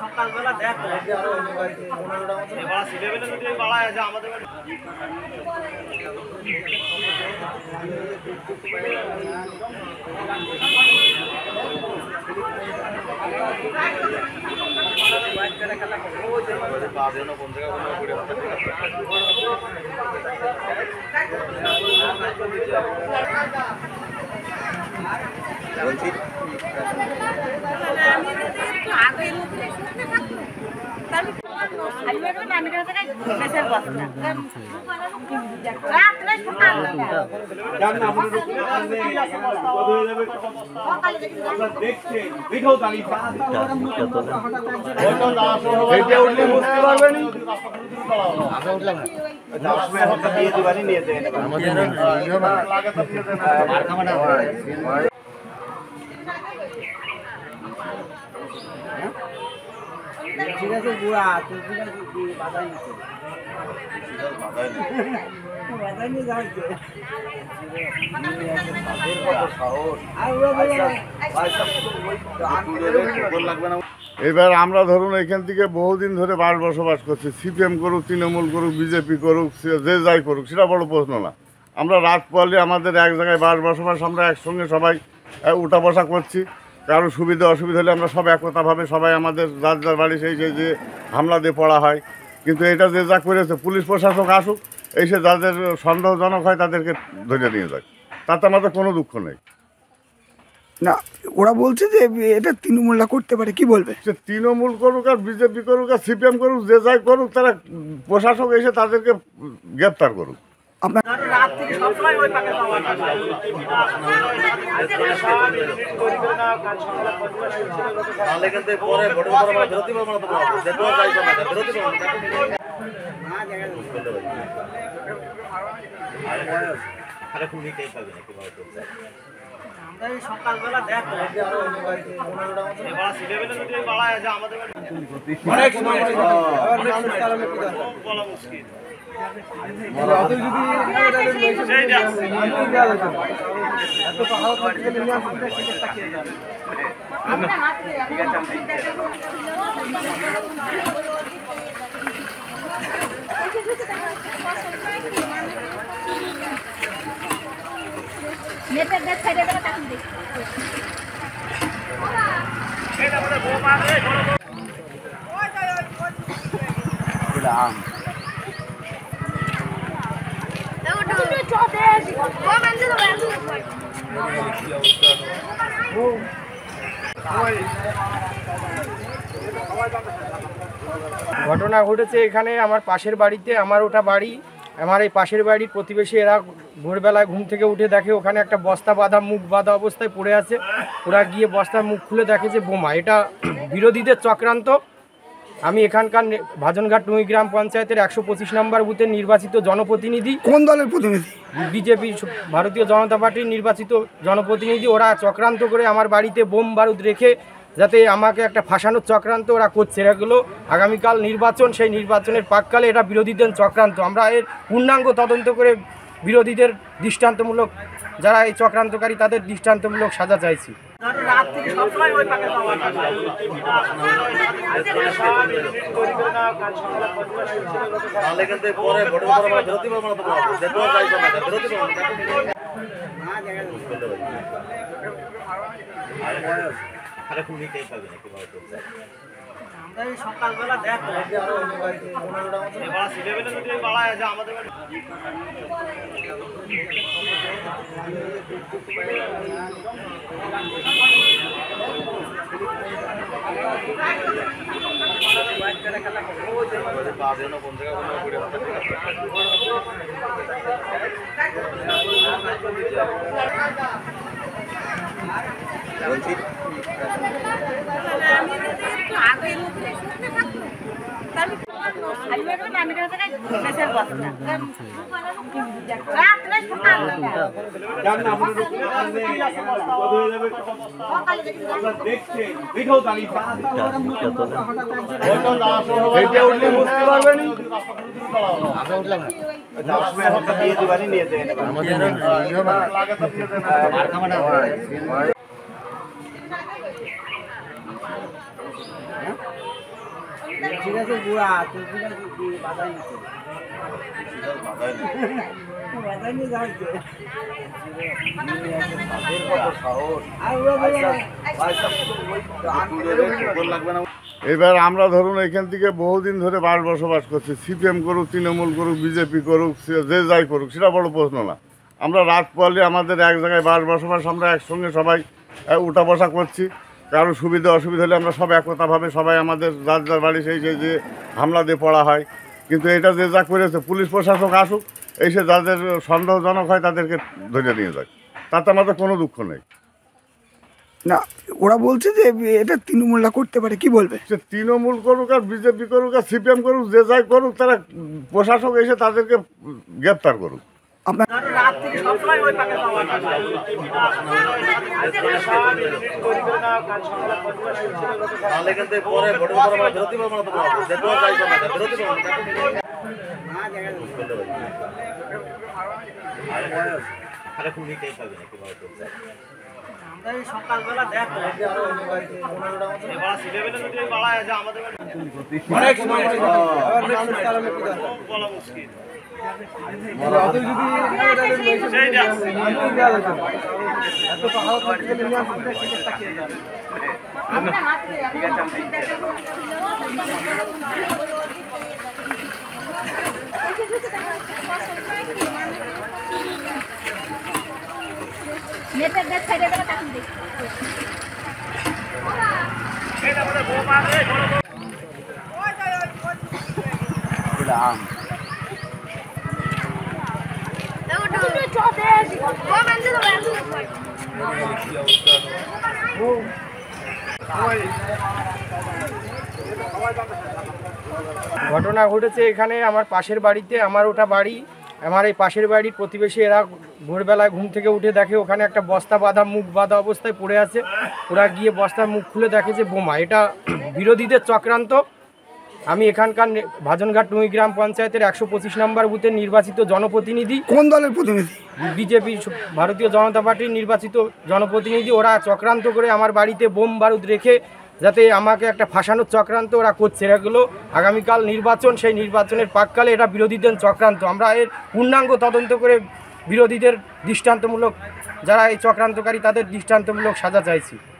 সকালবেলা দেখো আমাদের ঠিক আছে বুড়া তুই ঠিক আছে বাধাই নিচ্ছে এবার আমরা ধরুন এখান থেকে বহুদিন ধরে বাস বসবাস করছি, সিপিএম করুক, তৃণমূল করুক, বিজেপি করুক, যে যাই করুক, সেটা বড় প্রশ্ন না। আমরা রাত পড়লে আমাদের এক জায়গায় বাস বসবাস, আমরা একসঙ্গে সবাই উঠা বসা করছি। কারো সুবিধা অসুবিধা হলে আমরা সব একতাভাবে সবাই আমাদের যার যার বাড়ি সেই যে হামলা দিয়ে পড়া হয়। কিন্তু এটা যে যা করেছে, পুলিশ প্রশাসক আসুক, এসে যাদের সন্দেহজনক হয় তাদেরকে ধরে নিয়ে যায়, তাতে আমাদের কোনো দুঃখ নেই। না, ওরা বলছে যে এটা তৃণমূলরা করতে পারে, কি বলবে? সে তৃণমূল করুক আর বিজেপি করুক আর সিপিএম করুক, যে যাই করুক, তারা প্রশাসক এসে তাদেরকে গ্রেপ্তার করুক। আপনার সকালবেলা দেখো বলা মুশকিল। ঘটনা ঘটেছে এখানে আমার পাশের বাড়িতে, আমার ওটা বাড়ি, আমার এই পাশের বাড়ির প্রতিবেশী এরা ভোরবেলায় ঘুম থেকে উঠে দেখে ওখানে একটা বস্তা বাঁধা, মুখ বাঁধা অবস্থায় পড়ে আছে। ওরা গিয়ে বস্তার মুখ খুলে দেখে যে বোমা। এটা বিরোধীদের চক্রান্ত। আমি এখানকার ভাজনঘাট টুঙ্গি গ্রাম পঞ্চায়েতের 125 নম্বর বুথের নির্বাচিত জনপ্রতিনিধি। কোন দলের প্রতিনিধি? বিজেপি, ভারতীয় জনতা পার্টির নির্বাচিত জনপ্রতিনিধি। ওরা চক্রান্ত করে আমার বাড়িতে বোম বারুদ রেখে যাতে আমাকে একটা ফাঁসানোর চক্রান্ত ওরা করছে। এগুলো আগামীকাল নির্বাচন, সেই নির্বাচনের প্রাক্কালে এটা বিরোধীদের চক্রান্ত। আমরা এর পূর্ণাঙ্গ তদন্ত করে বিরোধীদের দৃষ্টান্তমূলক, যারা এই চক্রান্তকারী, তাদের দৃষ্টান্তমূলক সাজা চাইছি। সকালবেলা দেখো আমাদের বলছি এইটা উঠলে বুঝতে পারবেন। ঠিক আছে বুড়া তুই ঠিক আছে বাজাই নিছে বাজাই নিয়ে যাচ্ছে এবার আমরা ধরুন এখান থেকে বহুদিন ধরে বাস বসবাস করছি, সিপিএম করুক, তৃণমূল করুক, বিজেপি করুক, যে যাই করুক সেটা বড় প্রশ্ন না। আমরা রাত পোয়ালে আমাদের এক জায়গায় বাস বসবাস, আমরা একসঙ্গে সবাই উঠা বসা করছি। কারো সুবিধা অসুবিধা হলে আমরা সব একতাভাবে সবাই আমাদের যার যার বাড়ি সেই যে হামলা দিয়ে পড়া হয়। কিন্তু এটা যে যা করেছে, পুলিশ প্রশাসক আসুক, এসে যাদের সন্দেহজনক হয় তাদেরকে ধরে নিয়ে যায়, তাতে আমাদের কোনো দুঃখ নেই। না, ওরা বলছে যে এটা তৃণমূলরা করতে পারে, কি বলবে? সে তৃণমূল করুক আর বিজেপি করুক আর সিপিএম করুক, যে যাই করুক, তারা প্রশাসক এসে তাদেরকে গ্রেপ্তার করুক। আপনার রাত থেকে সবসময় ওই পাকে যাওয়া আমরা এই সকালবেলা দেখো ছেলেবেলা যদি বাড়া আছে আমাদের অনেক সময় বলা মুশকিল নেটের দেখ সাইডে দেখ কাটুন দেখ ঘটনা ঘটেছে এখানে আমার পাশের বাড়িতে, আমার ওটা বাড়ি, আমার এই পাশের বাড়ির প্রতিবেশী এরা ভোরবেলায় ঘুম থেকে উঠে দেখে ওখানে একটা বস্তা বাঁধা, মুখ বাঁধা অবস্থায় পড়ে আছে। ওরা গিয়ে বস্তার মুখ খুলে দেখে যে বোমা। এটা বিরোধীদের চক্রান্ত। আমি এখানকার ভাজনঘাট টুই গ্রাম পঞ্চায়েতের 125 নম্বর বুথের নির্বাচিত জনপ্রতিনিধি। কোন দলের প্রতিনিধি? বিজেপি, ভারতীয় জনতা পার্টির নির্বাচিত জনপ্রতিনিধি। ওরা চক্রান্ত করে আমার বাড়িতে বোম বারুদ রেখে যাতে আমাকে একটা ফাঁসানোর চক্রান্ত ওরা করছে। এগুলো আগামীকাল নির্বাচন, সেই নির্বাচনের পাককালে এটা বিরোধীদের চক্রান্ত। আমরা এর পূর্ণাঙ্গ তদন্ত করে বিরোধীদের দৃষ্টান্তমূলক, যারা এই চক্রান্তকারী তাদের দৃষ্টান্তমূলক সাজা চাইছি।